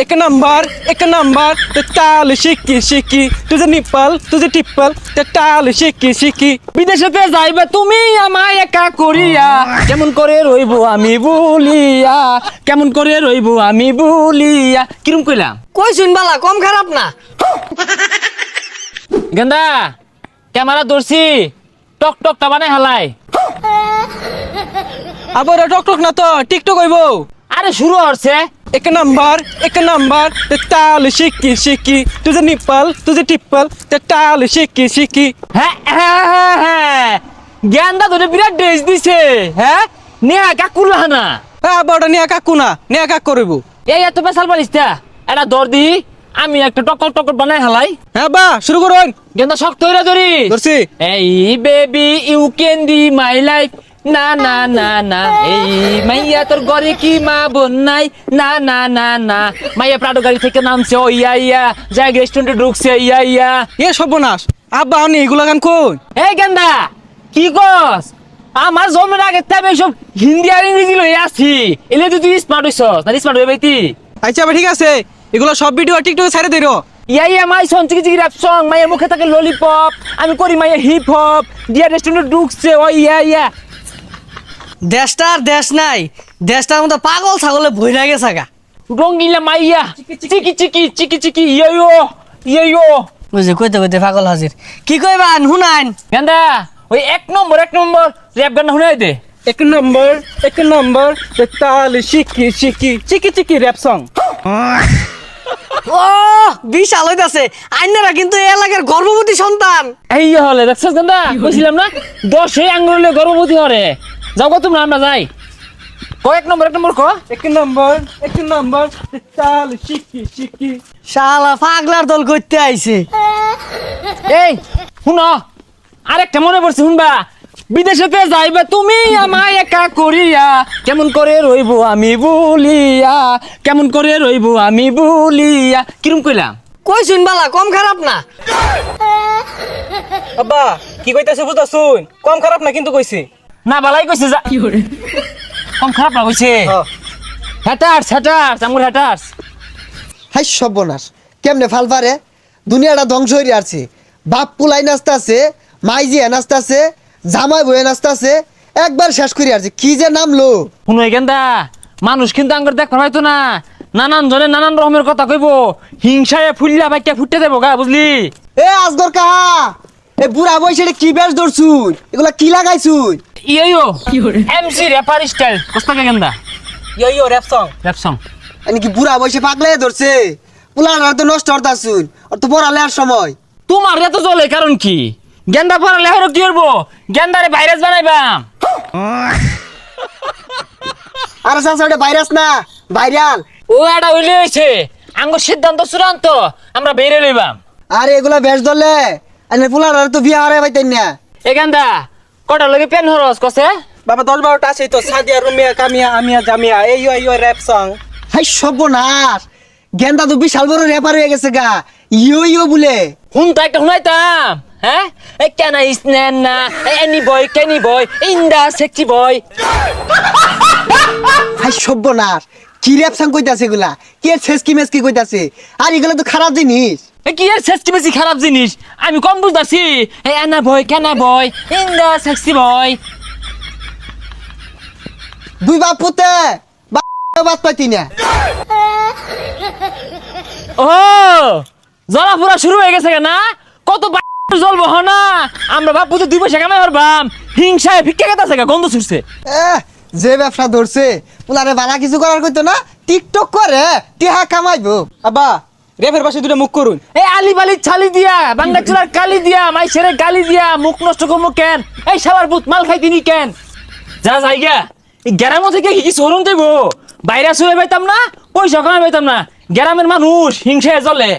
एक नंबर ते ताल शिकी शिकी तुझे टिप्पल ते ताल शिकी शिकी বিদেশেতে যাইবে তুমি আমায় একা করিয়া কেমন করে রইবো আমি বলিয়া কেমন করে রইবো আমি বলিয়া কিরম কইলাম কই শুনবালা কম খারাপ না। গেন্দা ক্যামেরা ধরছি টক টকটা বানাই হালাই আবার टक टक ना तो टिकटक হইবো আরে শুরু হচ্ছে एक नंबर ते ताल शिकी शिकी तुझे टिप्पल ते ताल शिकी शिकी হ্যাঁ হ্যাঁ হ্যাঁ হ্যাঁ গেন্দা ধরে বিরাট ড্রেস দিছে হ্যাঁ নেহা কাকুলা না বড় নিয়া কাকু না নিয়া কাক করব এই এত পেশাল পারিস এটা দর দি আমি একটা টকর টকর বানাই হালাই হ্যাঁ বা শুরু করুন গেন্দা শক্ত হইরা ধরি ধরছি এই baby you can be my life না না না না এই মাইয়া তোর ঘরে কি মা বোন নাই না না না না মাইয়া প্রাডো গাড়ি থেকে নামছে ও ইয়া ইয়া যায় রেস্টুরেন্টে ঢুকছে ইয়া ইয়া এ সর্বনাশ আব্বা আমি এগুলা গান কোন এই গেন্দা কি কস আমার জন্মের আগে তবে সব হিন্দি আর ইংরেজি লই আসি এলে তুই স্মার্ট হইছস না স্মার্ট হয়ে বাইতি আচ্ছা ঠিক আছে এগুলো সব ভিডিও টিকটকে ছেড়ে দিরো ইয়া ইয়া মাই সং চিকি চিকি র‍্যাপ সং মাইয়ের মুখে থাকে ললিপপ আমি করি মাইয়া হিপ হপ দিয়া রেস্টুরেন্টে ঢুকছে ও ইয়া ইয়া দেশটা আর দেশ নাই, দেশটার মধ্যে পাগল ছাগলে ভইরা গেছে গা। রঙ্গিলা মাইয়া চিকি চিকি চিকি চিকি ইয়ো ইয়ো বুঝে কইতে কইতে পাগল হাজির। কি কইবান হুনাইন? গেন্দা ওই এক নম্বর র‍্যাপ গান শুনাই দে एक नंबर ते ताल शिकी शिकी चिकी चिकी रैप सॉन्ग ও বিশাল হইতাছে। আইনারা কিন্তু এই এলাকার গর্ভবতী সন্তান। এই হলে দেখছস গেন্দা কইছিলাম না 10 এই আঙ্গুলে গর্ভবতী হরে যাও গো তোমরা আমরা যাই কো এক নম্বর কো एक नंबर ते ताल शिकी शिकी শালা পাগলার দল করতে আইছে। এই শুনো আরেকটা মনে পড়ছে শুনবা বিদেশেতে যাইবে তুমি আমায় একা করিয়া কেমন করে রইবো আমি বলিয়া কেমন করে রইবো আমি বলিয়া কিরম কইলাম কই শুনবালা কম খারাপ না। আব্বা কি কইতাছে বুঝতা শুন কম খারাপ না কিন্তু কইছে না বালাই কইছে যা কম খারাপ না কইছে হ্যাটার্স আমুর হ্যাটার্স হাই সর্বনাশ কেমনে ফাল পারে দুনিয়াটা ধ্বংস হয়ে আছে বাপ পুলাই নাচতাছে মাইজি নাচতাছে জামাই বয়ে নাচতাছে একবার শেষ করে আছে কি যে নামলো শুনো গেন্দা মানুষ কিন্তু আঙ্গুর দেখ পাইতো না নানান জনে নানান রকমের কথা কইব হিংসায় ফুললা বাইকে ফুটতে দেবো গা বুঝলি এ আজগর কাহা এ বুড়া বয়সে এটা কি বেশ ধরছুন এগুলা কি লাগাইছুন ইয়ো এমসি র্যাপার স্টাইল কস্তাকে গেন্দা यो रैप सॉन्ग র‍্যাপ সং মানে কি বুড়া বয়সে পাগলে ধরছে পুলার তো নষ্ট হতাছুন আর তো পড়ালে আর সময় তোমার এত জলে কারণ কি গেন্দা পড়ালে হলো কি করবো গেন্দারে ভাইরাস বানাইবাম আরে সাসা এটা ভাইরাস না ভাইরাল ও এটা হইলে হইছে আঙ্গুর সিদ্ধান্ত চূড়ান্ত আমরা বেরে লইবাম আরে এগুলা বেশ ধরলে আরে পুলার তো বিয়া হারাই পাইতেন না এ গেন্দা কটা লগে পেন হরস কসে बाबा 10-12টা আছে তো সাদিয়া রুমিয়া কামিয়া আমিয়া জামিয়া এই র‍্যাপ সং হাই সর্বনাশ গেন্দা তো বিশাল বড় র্যাপার হয়ে গেছে গা ইয়ো বলে হুনতা একটা শুনাইতাম হ্যাঁ এই কেন ইসনেন না এনি বয় কেনি বয় ইন্দা সেক্সি বয় হাই সর্বনাশ কি র্যাপ সং কইতাছে এগুলা কে ছেসকি মেসকি কইতাছে আর এগুলা তো খারাপ জিনিস এ কি এর সেক্সি বেশি খারাপ জিনিস আমি কম বুঝতাছি এই এনা বয় কেনা বয় ইন্দা সেক্সি বয় দুই বাপ পুতে বাপ পাইতি না ও জলা পুরা শুরু হয়ে গেছে না কত জ্বলবো না আমরা বাপু তো 2 পয়সা কামাই পারবাম হিংসায় ভিক্ষা গেতাছে গন্ধ ছুটছে যে ব্যবসা ধরছে পুলারে বালা কিছু করার কইতো না টিকটক করে টিহা কামাইবো আব্বা র‍্যাপের পাশে দুটো মুখ করুন এই আলি বালি ছালি দিয়া বাংলা চুলার কালি দিয়া মাই ছেড়ে গালি দিয়া মুখ নষ্ট করবো কেন এই শালার ভূত মাল খাইতিনি কেন যা যাইগা এই গ্রাম থেকে কি শোরুম দেবো বাইরে শুয়ে পাইতাম না পয়সা কামাই পাইতাম না গ্রামের মানুষ হিংসায় জ্বলে